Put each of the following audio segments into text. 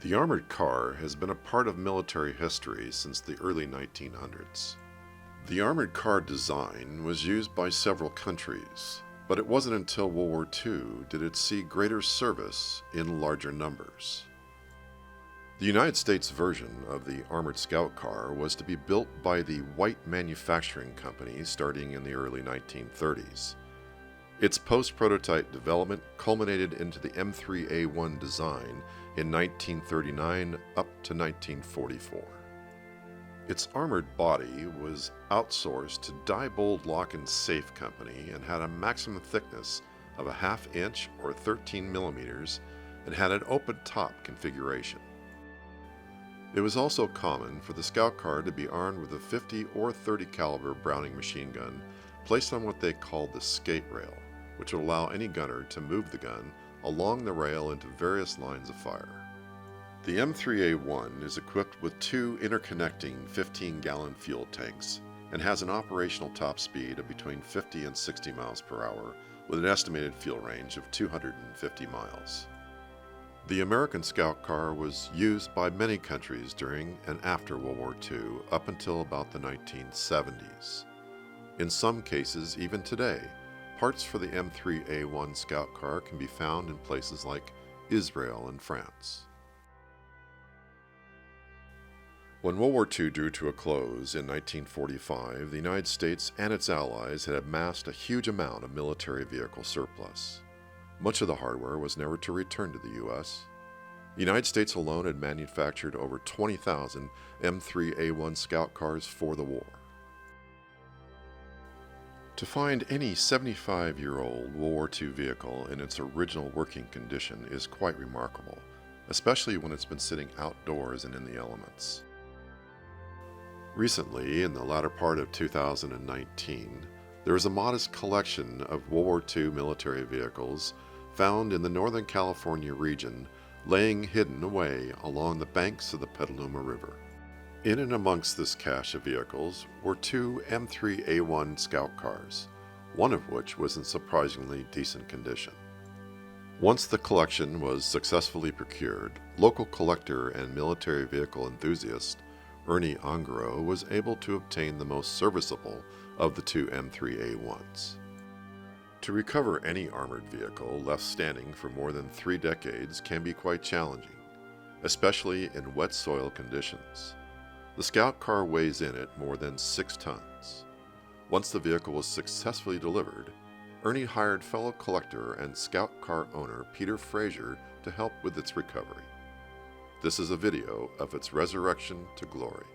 The armored car has been a part of military history since the early 1900s. The armored car design was used by several countries, but it wasn't until World War II did it see greater service in larger numbers. The United States version of the Armored Scout Car was to be built by the White Manufacturing Company starting in the early 1930s. Its post-prototype development culminated into the M3A1 design in 1939 up to 1944. Its armored body was outsourced to Diebold Lock and Safe Company and had a maximum thickness of a ½ inch or 13 millimeters and had an open top configuration. It was also common for the Scout Car to be armed with a 50 or 30 caliber Browning machine gun placed on what they called the skate rail, which would allow any gunner to move the gun along the rail into various lines of fire. The M3A1 is equipped with two interconnecting 15-gallon fuel tanks and has an operational top speed of between 50 and 60 miles per hour with an estimated fuel range of 250 miles. The American Scout Car was used by many countries during and after World War II up until about the 1970s. In some cases, even today, parts for the M3A1 Scout Car can be found in places like Israel and France. When World War II drew to a close in 1945, the United States and its allies had amassed a huge amount of military vehicle surplus. Much of the hardware was never to return to the U.S. The United States alone had manufactured over 20,000 M3A1 Scout Cars for the war. To find any 75-year-old World War II vehicle in its original working condition is quite remarkable, especially when it's been sitting outdoors and in the elements. Recently, in the latter part of 2019, there is a modest collection of World War II military vehicles found in the Northern California region, laying hidden away along the banks of the Petaluma River. In and amongst this cache of vehicles were two M3A1 Scout Cars, one of which was in surprisingly decent condition. Once the collection was successfully procured, local collector and military vehicle enthusiast Ernie Ongaro was able to obtain the most serviceable of the two M3A1s. To recover any armored vehicle left standing for more than 3 decades can be quite challenging, especially in wet soil conditions. The Scout Car weighs in at more than 6 tons. Once the vehicle was successfully delivered, Ernie hired fellow collector and Scout Car owner Peter Frazier to help with its recovery. This is a video of its resurrection to glory.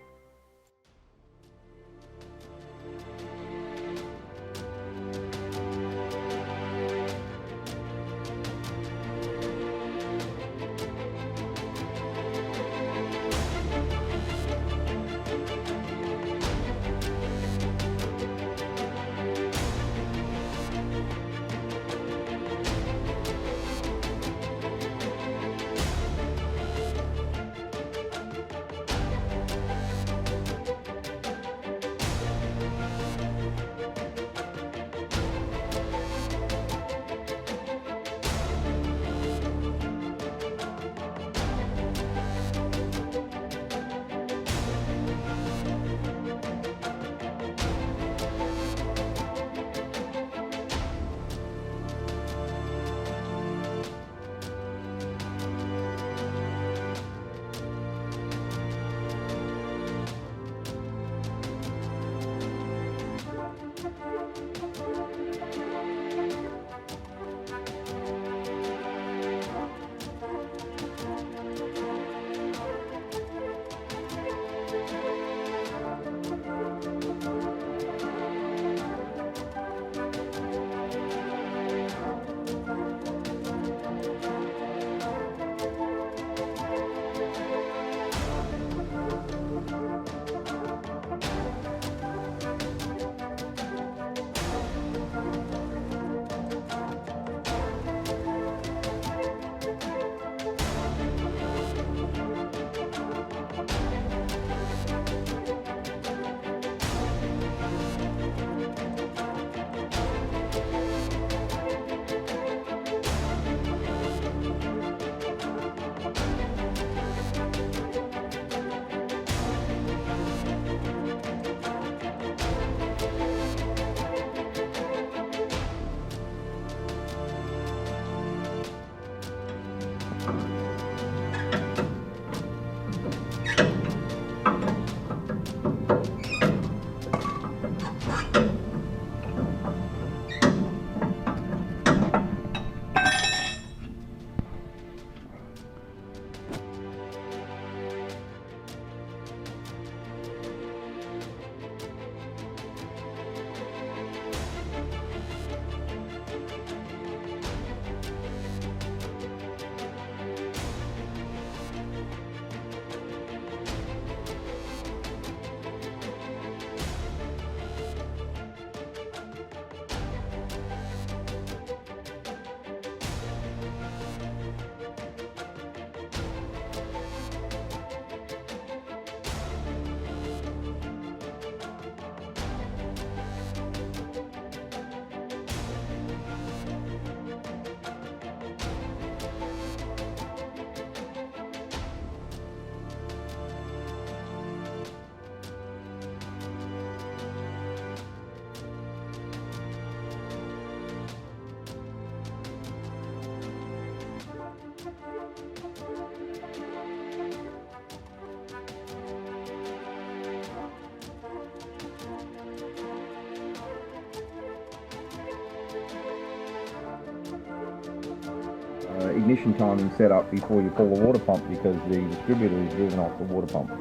Ignition timing set up before you pull the water pump, because the distributor is driven off the water pump.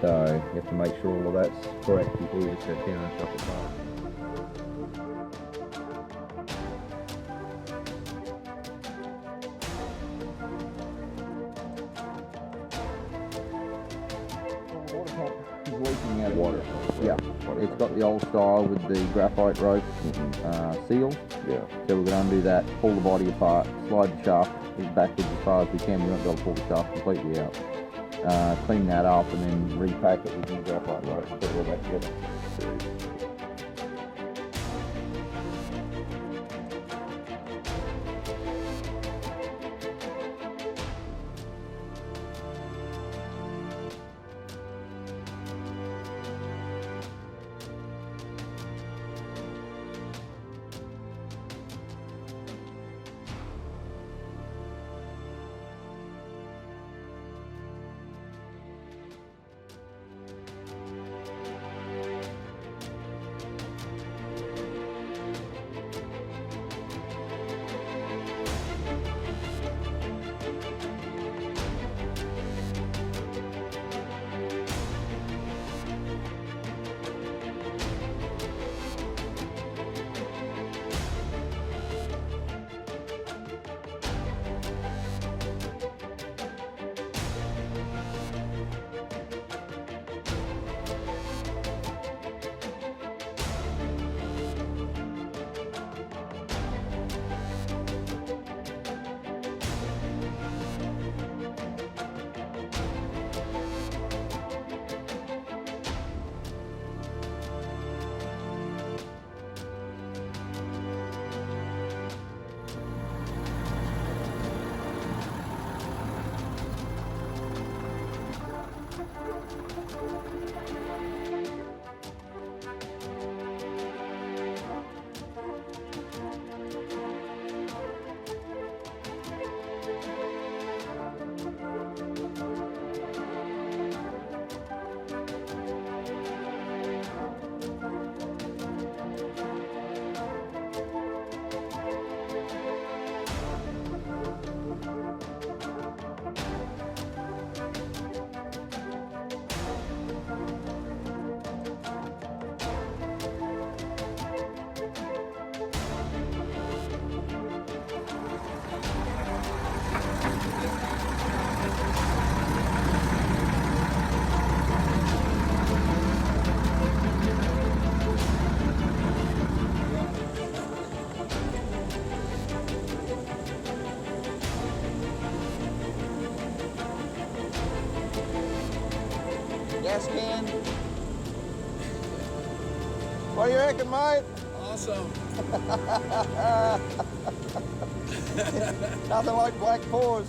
So you have to make sure all of that's correct before you set down and shut the car. The water pump is leaking out of water. Yeah, it's got the old style with the graphite rope seal. Yeah. So we're going to undo that, pull the body apart, slide the shaft backwards as far as we can. We won't be able to pull the shaft completely out. Clean that up and then repack it with the graphite rope and put it all back together. Gas can. What do you reckon, mate? Awesome. Nothing like black paws.